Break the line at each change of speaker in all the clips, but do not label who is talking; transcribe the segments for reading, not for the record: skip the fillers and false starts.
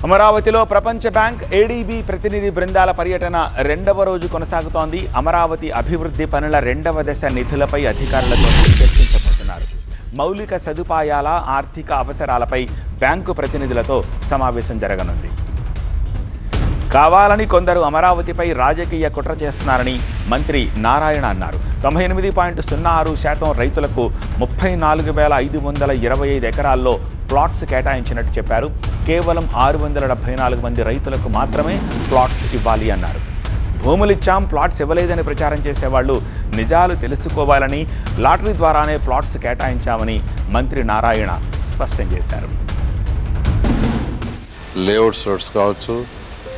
అమరావతిలో ప్రపంచ bank ADB ప్రతినిధి బృందాల పర్యటన రెండవ రోజు కొనసాగుతోంది. అమరావతి అభివృద్ధి పనుల రెండవ దశ నిధులపై అధికారులతో చర్చించబోతున్నారు. మౌలిక సదుపాయాల ఆర్థిక అవసరాలపై బ్యాంకు ప్రతినిధులతో సమావేశం జరగనుంది. కావాలని కొందరు అమరావతిపై రాజకీయ కుట్ర చేస్తున్నారని మంత్రి నారాయణ అన్నారు. 98.06% రైతులకు 34,525 ఎకరాల్లో ప్లాట్స్ కేటాయించినట్టు చెప్పారు. కేవలం 674 మంది రైతులకు మాత్రమే ప్లాట్స్ ఇవ్వాలి అన్నారు. భూములిచ్చాం, ప్లాట్స్ ఇవ్వలేదని ప్రచారం చేసేవాళ్లు నిజాలు తెలుసుకోవాలని, లాటరీ ద్వారానే ప్లాట్స్ కేటాయించామని మంత్రి నారాయణ స్పష్టం చేశారు.
లేఅవుట్స్ రోడ్స్ కావచ్చు,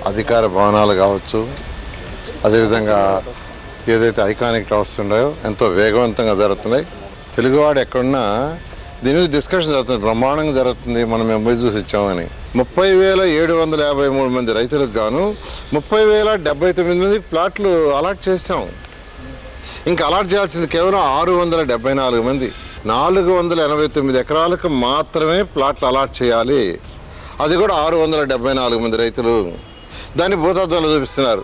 అధికార భవనాలు కావచ్చు, అదేవిధంగా ఏదైతే ఐకానిక్ టవర్స్ ఉన్నాయో ఎంతో వేగవంతంగా జరుగుతున్నాయి. తెలుగువాడు ఎక్కడున్నా దీని మీద డిస్కషన్ జరుగుతుంది, బ్రహ్మాండంగా జరుగుతుంది. మనం ఎంబై చూసి ఇచ్చామని 30,753 మంది రైతులకు గాను 30,079 మందికి ప్లాట్లు అలాట్ చేసాం. ఇంకా అలాట్ చేయాల్సింది కేవలం 674 మంది. 489 ఎకరాలకు మాత్రమే ప్లాట్లు అలాట్ చేయాలి. అది కూడా 674 మంది రైతులు. దాన్ని భూతత్వంలో చూపిస్తున్నారు.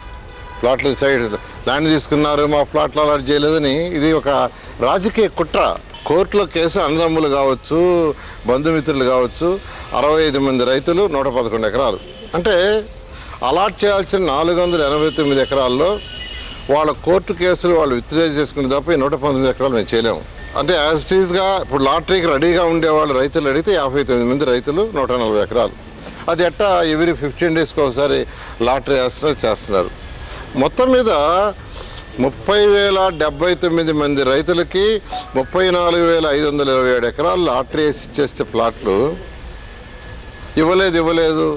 ప్లాట్లు సైడ్ ల్యాండ్ తీసుకున్నారు, మా ప్లాట్లు అలాట్ చేయలేదని. ఇది ఒక రాజకీయ కుట్ర. కోర్టులో కేసు అన్నదమ్ములు కావచ్చు, బంధుమిత్రులు కావచ్చు, 65 మంది రైతులు 111 ఎకరాలు. అంటే అలాట్ చేయాల్సిన 489 ఎకరాల్లో వాళ్ళ కోర్టు కేసులు వాళ్ళు విత్డ్రా చేసుకునే తప్ప 119 ఎకరాలు మేము చేయలేము. అంటే యాజ్ ఇట్ ఈస్గా ఇప్పుడు లాటరీకి రెడీగా ఉండేవాళ్ళు రైతులు అడిగితే 59 మంది రైతులు 140 ఎకరాలు. అది ఎట్టా ఎవ్రీ 15 డేస్కి ఒకసారి లాటరీ చేస్తున్నారు. మొత్తం మీద 30,079 మంది రైతులకి 34,527 ఎకరాలు లాటరీ వేసి ఇచ్చేస్తే ప్లాట్లు ఇవ్వలేదు.